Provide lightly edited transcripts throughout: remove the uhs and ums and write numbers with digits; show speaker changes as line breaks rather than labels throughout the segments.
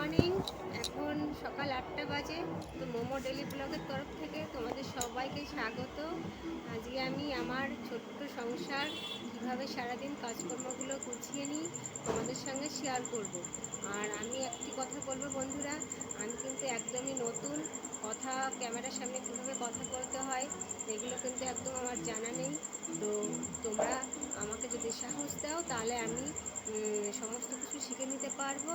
Morning. এখন সকাল 8টা বাজে। তো মোমো ডেলি ব্লগের তরফ থেকে তোমাদের সবাইকে স্বাগত। আজকে আমি আমার ছোট্ট সংসার কিভাবে সারাদিন কাজকর্মগুলো গুছিয়ে নিই তোমাদের সঙ্গে শেয়ার করব। আর আমি একটি কথা বলবো বন্ধুরা, আমি কিন্তু একদমই নতুন। ক্যামেরার সামনে কীভাবে কথা বলতে হয় এগুলো কিন্তু একদম আমার জানা নেই। তো তোমরা আমাকে যদি সাহস দাও তাহলে আমি সমস্ত কিছু শিখে নিতে পারবো।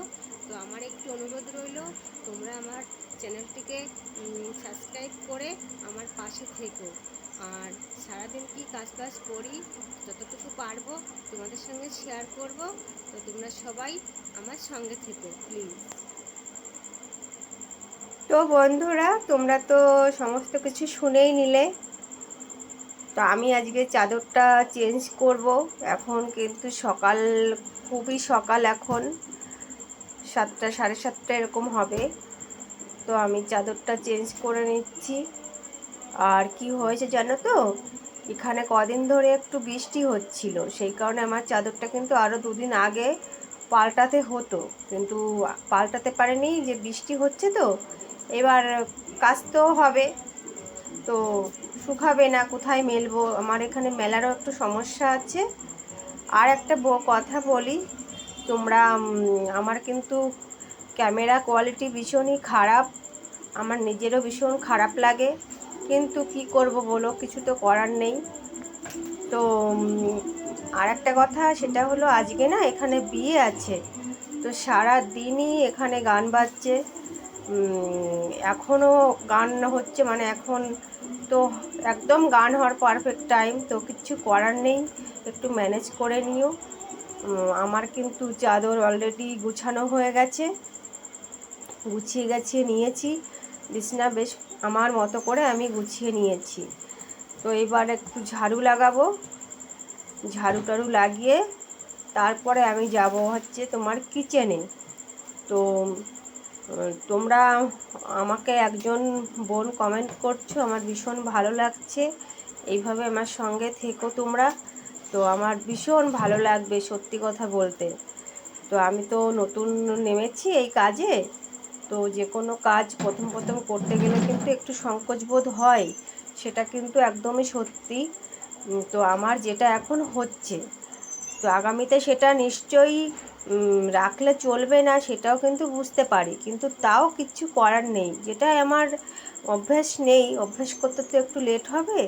তো আমার একটু অনুরোধ রইল, তোমরা আমার চ্যানেলটিকে সাবস্ক্রাইব করে আমার পাশে থেকো। আর সারাদিন কি কাজ করি যতটুকু পারবো তোমাদের সঙ্গে শেয়ার করব। তো তোমরা সবাই আমার সঙ্গে থেকো প্লিজ।
তো বন্ধুরা, তোমরা তো সমস্ত কিছু শুনেই নিলে। তো আমি আজকে চাদরটা চেঞ্জ করব। এখন কিন্তু সকাল, খুবই সকাল, এখন 7টা, সাড়ে 7টা এরকম হবে। তো আমি চাদরটা চেঞ্জ করে নিচ্ছি। আর কি হয়েছে জানো তো, এখানে কদিন ধরে একটু বৃষ্টি হচ্ছিল, সেই কারণে আমার চাদরটা কিন্তু আরও 2 দিন আগে পাল্টাতে হতো, কিন্তু পাল্টাতে পারেনি। যে বৃষ্টি হচ্ছে তো এবার কাচতেও হবে, তো শুকাবে না, কোথায় মেলবো, আমার এখানে মেলারও একটু সমস্যা আছে। আর একটা কথা বলি, তোমরা আমার কিন্তু ক্যামেরা কোয়ালিটি ভীষণই খারাপ, আমার নিজেরও ভীষণ খারাপ লাগে, কিন্তু কি করব বলো, কিছু তো করার নেই। তো আর একটা কথা, সেটা হলো আজকে না এখানে বিয়ে আছে, তো সারা দিনই এখানে গান বাজছে। এখনও গান হচ্ছে, মানে এখন তো একদম গান হওয়ার পারফেক্ট টাইম, তো কিচ্ছু করার নেই, একটু ম্যানেজ করে নিও। আমার কিন্তু চাদর অলরেডি গুছানো হয়ে গেছে, গুছিয়ে গাছিয়ে নিয়েছি, বিছনা বেশ আমার মতো করে আমি গুছিয়ে নিয়েছি। তো এবার একটু ঝাড়ু লাগাবো, ঝাড়ু টাড়ু লাগিয়ে তারপরে আমি যাব হচ্ছে তোমার কিচেনে। তো তোমরা আমাকে একজন বোন কমেন্ট করছো, আমার ভীষণ ভালো লাগছে, এইভাবে আমার সঙ্গে থেকো তোমরা, তো আমার ভীষণ ভালো লাগবে সত্যি কথা বলতে। তো আমি তো নতুন নেমেছি এই কাজে, তো যে কোনো কাজ প্রথম প্রথম করতে গেলে কিন্তু একটু সংকোচ বোধ হয়, সেটা কিন্তু একদমই সত্যি। তো আমার যেটা এখন হচ্ছে, তো আগামীতে সেটা নিশ্চয়ই রাখলে চলবে না, সেটাও কিন্তু বুঝতে পারি, কিন্তু তাও কিচ্ছু করার নেই, যেটা আমার অভ্যাস নেই, অভ্যাস করতে তো একটু লেট হবে।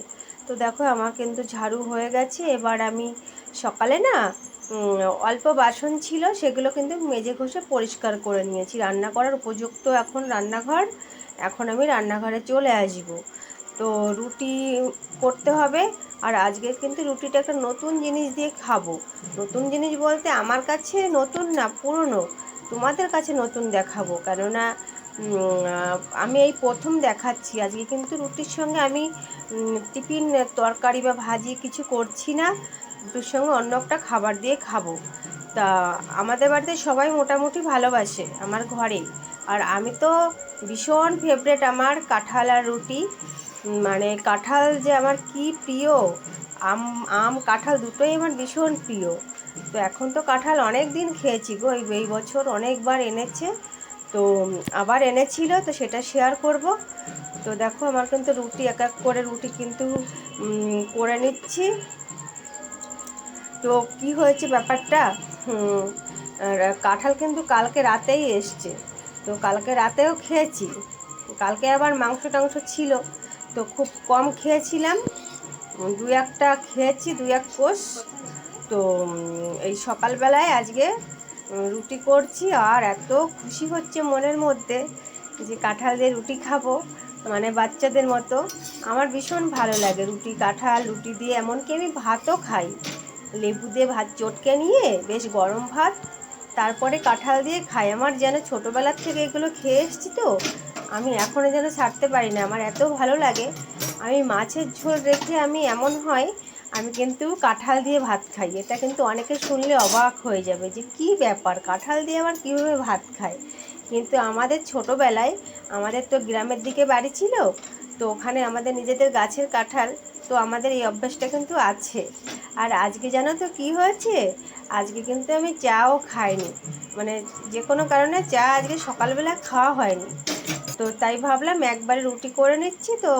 তো দেখো আমার কিন্তু ঝাড়ু হয়ে গেছে। এবার আমি সকালে না অল্প বাসন ছিল, সেগুলো কিন্তু মেজে ঘষে পরিষ্কার করে নিয়েছি, রান্না করার উপযুক্ত এখন রান্নাঘর। এখন আমি রান্নাঘরে চলে আসব। তো রুটি করতে হবে, আর আজকে কিন্তু রুটিটা একটা নতুন জিনিস দিয়ে খাবো। নতুন জিনিস বলতে আমার কাছে নতুন না, পুরনো, তোমাদের কাছে নতুন দেখাবো, কেননা আমি এই প্রথম দেখাচ্ছি। আজকে কিন্তু রুটির সঙ্গে আমি টিফিন তরকারি বা ভাজি কিছু করছি না, রুটির সঙ্গে অন্য একটা খাবার দিয়ে খাবো। তা আমাদের বাড়িতে সবাই মোটামুটি ভালোবাসে আমার ঘরে, আর আমি তো ভীষণ ফেভারেট আমার কাঁঠাল আর রুটি। মানে কাঁঠাল যে আমার কি প্রিয়, আম আম কাঁঠাল দুটোই আমার ভীষণ প্রিয়। তো এখন তো কাঁঠাল অনেক দিন খেয়েছি গো, এই বছর অনেকবার এনেছে, তো আবার এনেছিল, তো সেটা শেয়ার করব। তো দেখো আমার কিন্তু রুটি এক এক করে রুটি কিন্তু করে নিচ্ছি। তো কি হয়েছে ব্যাপারটা, কাঁঠাল কিন্তু কালকে রাতেই এসছে, তো কালকে রাতেও খেয়েছি, কালকে আবার মাংস টাংস ছিল, তো খুব কম খেয়েছিলাম, 2-1টা খেয়েছি, 2-1 কোষ। তো এই সকালবেলায় আজকে রুটি করছি, আর এত খুশি হচ্ছে মনের মধ্যে যে কাঁঠাল দিয়ে রুটি খাবো, মানে বাচ্চাদের মতো। আমার ভীষণ ভালো লাগে রুটি, কাঁঠাল রুটি দিয়ে, এমনকি আমি ভাতও খাই, লেবু দিয়ে ভাত চটকে নিয়ে বেশ গরম ভাত, তারপরে কাঁঠাল দিয়ে খাই। আমার যেন ছোটোবেলার থেকে এগুলো খেয়ে এসেছি, তো আমি এখনও যেন ছাড়তে পারি না, আমার এত ভালো লাগে। আমি মাছের ঝোল রেখে আমি এমন হয় আমি কিন্তু কাঁঠাল দিয়ে ভাত খাই, এটা কিন্তু অনেকে শুনলে অবাক হয়ে যাবে যে কি ব্যাপার, কাঁঠাল দিয়ে আবার কীভাবে ভাত খায়। কিন্তু আমাদের ছোটোবেলায়, আমাদের তো গ্রামের দিকে বাড়ি ছিল, তো ওখানে আমাদের নিজেদের গাছের কাঁঠাল, তো আমাদের এই অভ্যাসটা কিন্তু আছে। আর আজকে জানো তো কী হয়েছে, আজকে কিন্তু আমি চাও খাইনি, মানে যে কোনো কারণে চা আজকে সকালবেলা খাওয়া হয়নি। তো তাই ভাবলাম একবারে রুটি করে নিচ্ছি, তো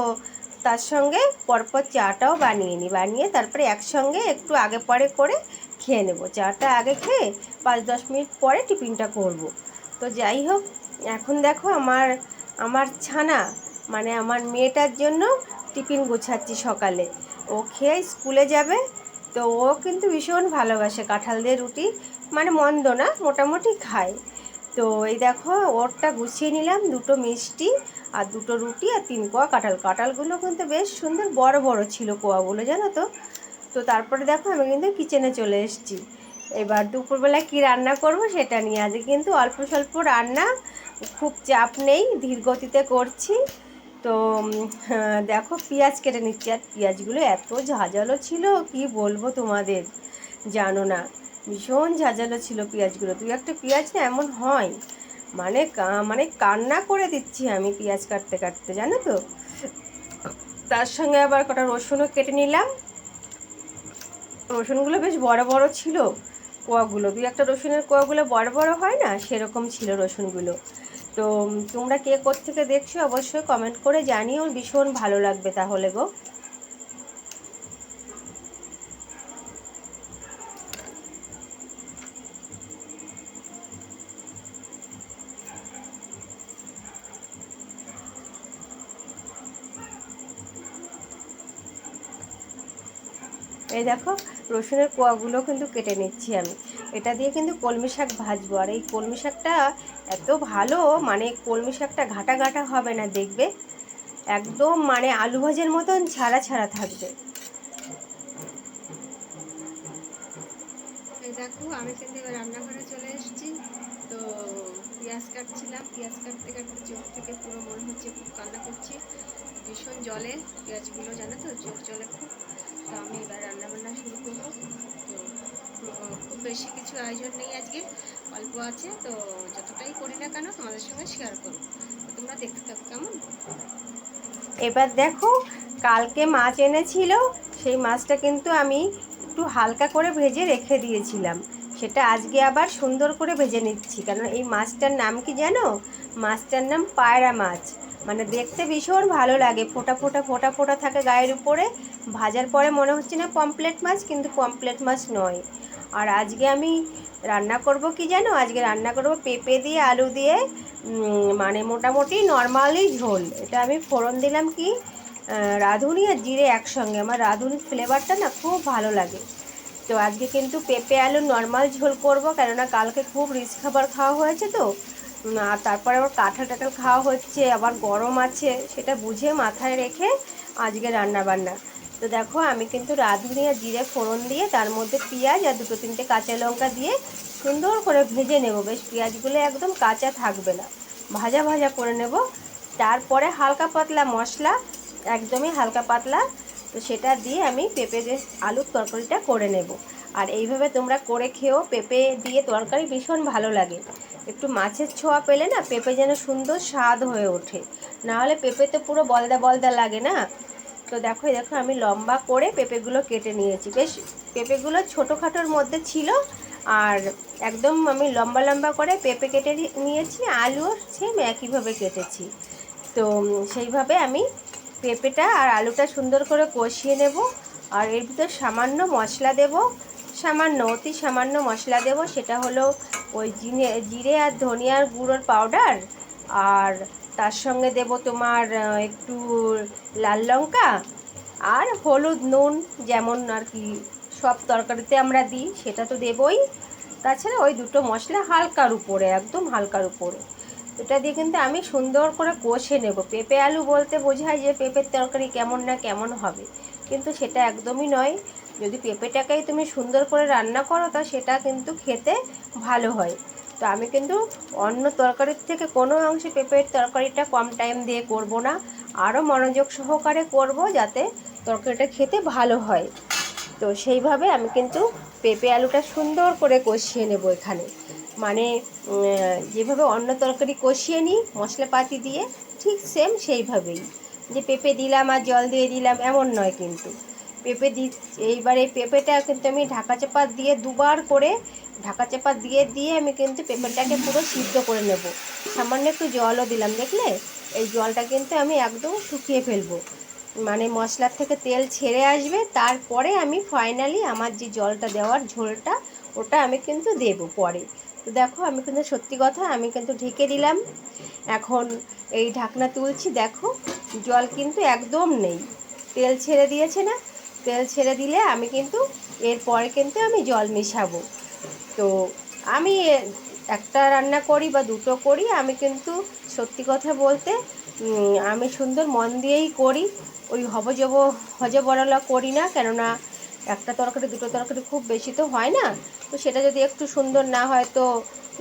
তার সঙ্গে পরপর চাটাও বানিয়ে তারপরে একসঙ্গে একটু আগে পরে করে খেয়ে নেব। চাটা আগে খেয়ে 5-10 মিনিট পরে টিফিনটা করব। তো যাই হোক, এখন দেখো আমার আমার ছানা মানে আমার মেয়েটার জন্য টিফিন গোছাচ্ছি সকালে। ও খেয়ে স্কুলে যাবে, তো ও কিন্তু ভীষণ ভালোবাসে কাঁঠাল দিয়ে রুটি, মানে মন্দ না, মোটামুটি খায়। তো এই দেখো ওরটা গুছিয়ে নিলাম, 2টো মিষ্টি আর 2টো রুটি আর 3 কোয়া কাঁঠাল। কাঁঠালগুলো কিন্তু বেশ সুন্দর বড় বড় ছিল কোয়াগুলো, জানো তো। তো তারপরে দেখো আমি কিন্তু কিচেনে চলে এসেছি। এবার দুপুরবেলা কি রান্না করব সেটা নিয়ে। আজকে কিন্তু অল্প স্বল্প রান্না, খুব চাপ নেই, ধীর গতিতে করছি। তো দেখো পেঁয়াজ কেটে নিচ্ছি, আর পেঁয়াজগুলো এত ঝাঁঝালো ছিল কি বলবো তোমাদের, জানো না, ভীষণ ঝাঁঝালো ছিল পেঁয়াজগুলো। তুই একটা পেঁয়াজ না এমন হয়, মানে কান্না করে দিচ্ছি আমি পেঁয়াজ কাটতে কাটতে, জানো তো। তার সঙ্গে আবার কটা রসুনও কেটে নিলাম। রসুনগুলো বেশ বড় বড় ছিল কোয়াগুলো, 2-1টা রসুনের কোয়াগুলো বড় বড় হয় না, সেরকম ছিল রসুনগুলো। তো তোমরা কে কোত্থেকে দেখছো অবশ্যই কমেন্ট করে জানিও, ভীষণ ভালো লাগবে তাহলে গো। এই দেখো রসুনের কোয়াগুলো কিন্তু কেটে নিচ্ছি আমি। এটা দিয়ে কিন্তু কলমি শাক ভাজবো, আর এই কলমি শাকটা এত ভালো, মানে কলমি শাকটা ঘাটা ঘাটা হবে না, দেখবে একদম মানে আলু ভাজের মতন ছাড়া ছাড়া থাকবে।
এই দেখো আমি কিন্তু এবার রান্নাঘরে চলে এসেছি। তো পেঁয়াজ কাটছিলাম, পেঁয়াজ কাটতে কাটতে চোখ থেকে পুরো মনে হচ্ছে খুব কান্না করছি, ভীষণ জলে পেঁয়াজগুলো, জানো তো, চোখ জলে খুব। তো আমি এবার রান্নাবান্না শুরু করবো। তো খুব বেশি কিছু আয়োজন নেই আজকে, অল্প আছে, তো যতটাই করি না কেন তোমাদের সঙ্গে শেয়ার করবো। তো তোমরা দেখতে থাকো কেমন।
এবার দেখো কালকে মাছ এনেছিল, সেই মাছটা কিন্তু আমি একটু হালকা করে ভেজে রেখে দিয়েছিলাম, সেটা আজকে আবার সুন্দর করে ভেজে নিচ্ছি। কারণ এই মাছটার নাম কি জানো, মাছটার নাম পায়রা মাছ। মানে দেখতে ভীষণ ভালো লাগে, ফোটা ফোটা ফোটা ফোটা থাকে গায়ের উপরে, ভাজার পরে মনে হচ্ছে না পমপ্লেট মাছ, কিন্তু পমপ্লেট মাছ নয়। আর আজকে আমি রান্না করব কি জানো, আজকে রান্না করব পেঁপে দিয়ে আলু দিয়ে, মানে মোটামুটি নর্মালি ঝোল। এটা আমি ফোড়ন দিলাম কি রাঁধুনি আর জিরে একসঙ্গে, আমার রাঁধুনির ফ্লেভারটা না খুব ভালো লাগে। তো আজকে কিন্তু পেঁপে আলু নর্মাল ঝোল করব, কেননা কালকে খুব রিচ খাবার খাওয়া হয়েছে তো। আর তারপরে আবার কাঁঠাল টাঠাল খাওয়া হচ্ছে, আবার গরম আছে, সেটা বুঝে মাথায় রেখে আজকে রান্না বান্না। তো দেখো আমি কিন্তু রাঁধুনি আর জিরে ফোড়ন দিয়ে তার মধ্যে পেঁয়াজ আর 2-3টে কাঁচা লঙ্কা দিয়ে সুন্দর করে ভেজে নেব, বেশ পেঁয়াজগুলো একদম কাঁচা থাকবে না, ভাজা ভাজা করে নেব। তারপরে হালকা পাতলা মশলা, একদমই হালকা পাতলা, তো সেটা দিয়ে আমি পেঁপে যে আলুর তরকারিটা করে নেব। আর এইভাবে তোমরা করে খেও, পেঁপে দিয়ে তরকারি ভীষণ ভালো লাগে। একটু মাছের ছোঁয়া পেলে না পেঁপে যেন সুন্দর স্বাদ হয়ে ওঠে, নাহলে পেঁপে তো পুরো বলদা বলদা লাগে না। তো দেখো দেখো আমি লম্বা করে পেঁপেগুলো কেটে নিয়েছি, বেশ পেঁপেগুলো ছোটোখাটোর মধ্যে ছিল, আর একদম আমি লম্বা লম্বা করে পেঁপে কেটে নিয়েছি, আলুও সেম একইভাবে কেটেছি। তো সেইভাবে আমি পেঁপেটা আর আলুটা সুন্দর করে কষিয়ে নেব। আর এর ভিতর সামান্য মশলা দেব, সামান্য অতি সামান্য মশলা দেব, সেটা হলো ওই জিরে আর ধনিয়ার গুঁড়োর পাউডার, আর তার সঙ্গে দেব তোমার একটু লাল লঙ্কা আর হলুদ, নুন, যেমন আর কি সব তরকারিতে আমরা দিই সেটা তো দেবই। তাছাড়া ওই 2টো মশলা হালকার উপরে, একদম হালকার উপরে, এটা দিয়ে কিন্তু আমি সুন্দর করে কষে নেব। পেঁপে আলু বলতে বোঝায় যে পেঁপের তরকারি কেমন না কেমন হবে, কিন্তু সেটা একদমই নয়। যদি পেঁপেটাকেই তুমি সুন্দর করে রান্না করো তা সেটা কিন্তু খেতে ভালো হয়। তো আমি কিন্তু অন্য তরকারির থেকে কোনো অংশে পেঁপের তরকারিটা কম টাইম দিয়ে করব না, আরও মনোযোগ সহকারে করব যাতে তরকারিটা খেতে ভালো হয়। তো সেইভাবে আমি কিন্তু পেঁপে আলুটা সুন্দর করে কষিয়ে নেব এখানে, মানে যেভাবে অন্য তরকারি কষিয়ে নিই মশলাপাতি দিয়ে, ঠিক সেম সেইভাবেই। যে পেঁপে দিলাম আর জল দিয়ে দিলাম এমন নয় কিন্তু পেঁপে এইবার এই পেঁপেটা কিন্তু আমি ঢাকা চাপা দিয়ে দুবার করে ঢাকা চাপা দিয়ে দিয়ে আমি কিন্তু পেঁপেটাকে পুরো সিদ্ধ করে নেব। সামান্য একটু জলও দিলাম, দেখলে এই জলটা কিন্তু আমি একদম শুকিয়ে ফেলবো, মানে মশলার থেকে তেল ছেড়ে আসবে, তারপরে আমি ফাইনালি আমার যে জলটা দেওয়ার ঝোলটা ওটা আমি কিন্তু দেবো পরে। তো দেখো আমি কিন্তু সত্যি কথা আমি কিন্তু ঢেকে দিলাম, এখন এই ঢাকনা তুলছি, দেখো জল কিন্তু একদম নেই, তেল ছেড়ে দিয়েছে না, তেল ছেড়ে দিলে আমি কিন্তু এরপরে কিন্তু আমি জল মেশাবো। তো আমি একটা রান্না করি বা দুটো করি, আমি কিন্তু সত্যি কথা বলতে আমি সুন্দর মন দিয়েই করি, ওই হজবরলা করি না, কেননা একটা তরকারি দুটো তরকারি খুব বেশি তো হয় না, তো সেটা যদি একটু সুন্দর না হয় তো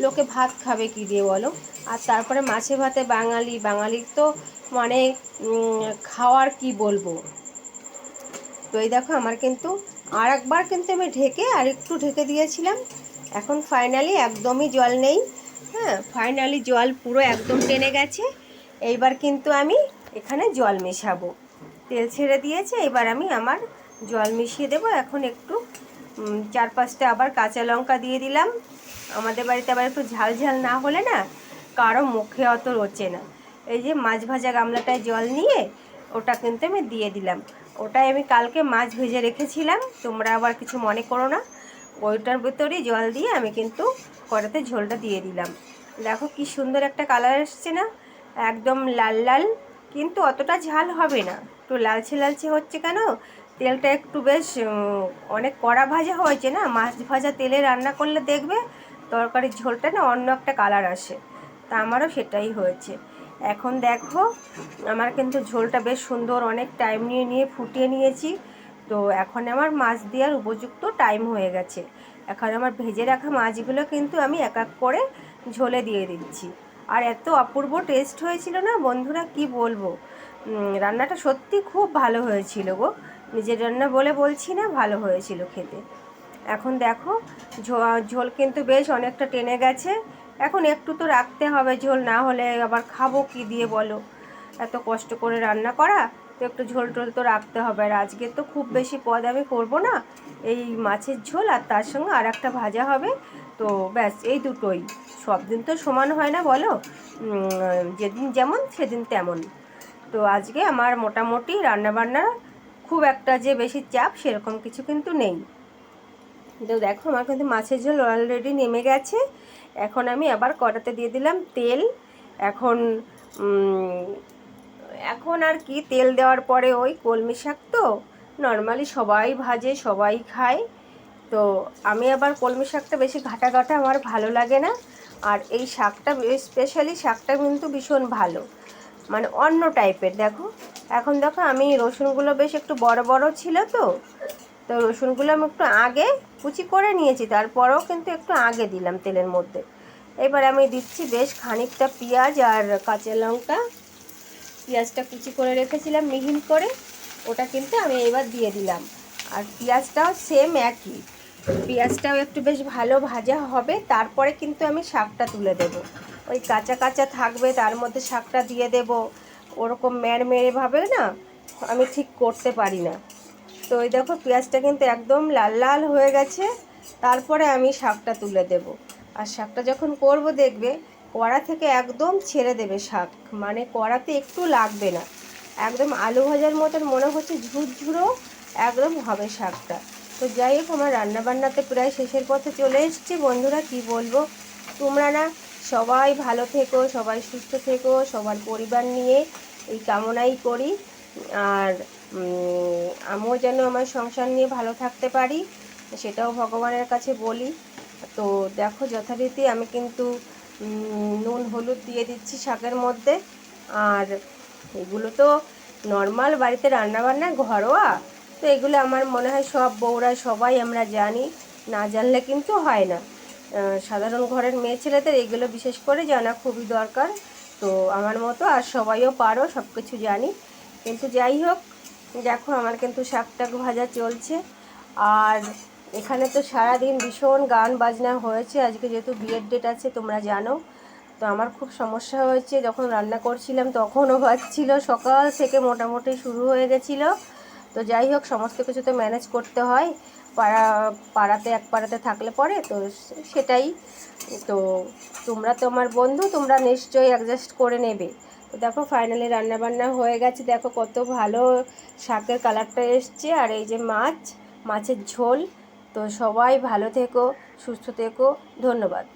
লোকে ভাত খাবে কী দিয়ে বলো। আর তারপরে মাছে ভাতে বাঙালির তো মানে খাওয়ার কি বলবো। তো এই দেখো আমার কিন্তু আর একবার কিন্তু আমি আর একটু ঢেকে দিয়েছিলাম, এখন ফাইনালি একদমই জল নেই, হ্যাঁ ফাইনালি জল পুরো একদম টেনে গেছে। এইবার কিন্তু আমি এখানে জল মেশাবো, তেল ছেড়ে দিয়েছে, এবার আমি আমার জল মিশিয়ে দেবো। এখন একটু 4-5টা আবার কাঁচা লঙ্কা দিয়ে দিলাম, আমাদের বাড়িতে আবার একটু ঝাল ঝাল না হলে না কারো মুখে অত রোচে না। এই যে মাছ ভাজা গামলাটায় জল নিয়ে ওটা কিন্তু আমি দিয়ে দিলাম, ওটাই আমি কালকে মাছ ভেজে রেখেছিলাম, তোমরা আবার কিছু মনে করো না, ওইটার ভিতরেই জল দিয়ে আমি কিন্তু কড়াতে ঝোলটা দিয়ে দিলাম। দেখো কি সুন্দর একটা কালার এসছে না, একদম লাল লাল, কিন্তু অতটা ঝাল হবে না, একটু লালচে লালচে হচ্ছে কেন, তেলটা একটু বেশ অনেক কড়া ভাজা হয়েছে না, মাছ ভাজা তেলে রান্না করলে দেখবে তরকারির ঝোলটা না অন্য একটা কালার আসে, তা আমারও সেটাই হয়েছে। এখন দেখো আমার কিন্তু ঝোলটা বেশ সুন্দর অনেক টাইম নিয়ে ফুটিয়ে নিয়েছি, তো এখন আমার মাছ দেওয়ার উপযুক্ত টাইম হয়ে গেছে। এখন আমার ভেজে রাখা মাছগুলো কিন্তু আমি এক এক করে ঝোলে দিয়ে দিচ্ছি, আর এত অপূর্ব টেস্ট হয়েছিল না বন্ধুরা, কি বলবো, রান্নাটা সত্যি খুব ভালো হয়েছিল গো, নিজের রান্না বলে বলছি না, ভালো হয়েছিল খেতে। এখন দেখো ঝোল কিন্তু বেশ অনেকটা টেনে গেছে, এখন একটু তো রাখতে হবে ঝোল, না হলে আবার খাবো কি দিয়ে বলো, এত কষ্ট করে রান্না করা, তো একটু ঝোল টোল তো রাখতে হবে। আর আজকে তো খুব বেশি পদ আমি করবো না, এই মাছের ঝোল আর তার সঙ্গে আর একটা ভাজা হবে, তো ব্যাস এই দুটোই, সব দিন তো সমান হয় না বলো, যেদিন যেমন সেদিন তেমন। তো আজকে আমার মোটামুটি রান্নাবান্না খুব একটা যে বেশি চাপ সেরকম কিছু কিন্তু নেই। তো দেখো আমার কিন্তু মাছের ঝোল অলরেডি নেমে গেছে, এখন আমি আবার কড়াতে দিয়ে দিলাম তেল। এখন এখন আর কি, তেল দেওয়ার পরে ওই কলমি শাক তো নর্মালি সবাই ভাজে সবাই খায়, তো আমি আবার কলমি শাকটা বেশি ঘাটা ঘাটা আমার ভালো লাগে না, আর এই শাকটা স্পেশালি শাকটা কিন্তু ভীষণ ভালো, মানে অন্য টাইপের। দেখো এখন দেখো আমি রসুনগুলো বেশ একটু বড় বড় ছিল, তো তো রসুনগুলো আমি একটু আগে কুচি করে নিয়েছি, তারপরেও কিন্তু একটু আগে দিলাম তেলের মধ্যে। এবার আমি দিচ্ছি বেশ খানিকটা পেঁয়াজ আর কাঁচা লঙ্কা, পেঁয়াজটা কুচি করে রেখেছিলাম মিহিন করে, ওটা কিন্তু আমি এবার দিয়ে দিলাম, আর পেঁয়াজটাও সেম একই, পেঁয়াজটাও একটু বেশ ভালো ভাজা হবে, তারপরে কিন্তু আমি শাকটা তুলে দেব, ওই কাঁচা কাঁচা থাকবে তার মধ্যে শাকটা দিয়ে দেব, ওরকম মেরে না আমি ঠিক করতে পারি না। তো ওই দেখো পেঁয়াজটা কিন্তু একদম লাল লাল হয়ে গেছে, তারপরে আমি শাকটা তুলে দেব, আর শাকটা যখন করব দেখবে কড়া থেকে একদম ছেড়ে দেবে শাক, মানে কড়াতে একটু লাগবে না, একদম আলু ভাজার মতন মনে হচ্ছে ঝুরঝুরো একদম হবে শাকটা। তো যাই হোক আমার রান্নাবান্নাতে প্রায় শেষের পথে চলে এসেছি বন্ধুরা, কি বলবো, তোমরা না সবাই ভালো থেকো, সবাই সুস্থ থেকো, সবার পরিবার নিয়ে এই কামনাই করি, আর আমিও যেন আমার সংসার নিয়ে ভালো থাকতে পারি সেটাও ভগবানের কাছে বলি। তো দেখো যথারীতি আমি কিন্তু নুন হলুদ দিয়ে দিচ্ছি শাকের মধ্যে, আর এগুলো তো নর্মাল বাড়িতে রান্নাবান্না ঘরোয়া, তো এগুলো আমার মনে হয় সব বউরা সবাই আমরা জানি, না জানলে কিন্তু হয় না, সাধারণ ঘরের মেয়ে ছেলেদের এগুলো বিশেষ করে জানা খুবই দরকার। তো আমার মতো আর সবাইও পারো, সব কিছু জানি, কিন্তু যাই হোক দেখো আমার কিন্তু শাকটাক ভাজা চলছে, আর এখানে তো সারাদিন ভীষণ গান বাজনা হয়েছে, আজকে যেহেতু বিয়ের ডেট আছে তোমরা জানো, তো আমার খুব সমস্যা হয়েছে, যখন রান্না করছিলাম তখনও বাজছিল, সকাল থেকে মোটামুটি শুরু হয়ে গেছিলো। তো যাই হোক, সমস্ত কিছু তো ম্যানেজ করতে হয়, পাড়াতে এক পাড়াতে থাকলে পরে তো সেটাই। তো তোমরা তো আমার বন্ধু, তোমরা নিশ্চয়ই অ্যাডজাস্ট করে নেবে। তো দেখো ফাইনালি রান্নাবান্না হয়ে গেছে, দেখো কত ভালো শাকের কালারটা এসছে। আর এই যে মাছের ঝোল। তো সবাই ভালো থেকো, সুস্থ থেকো, ধন্যবাদ।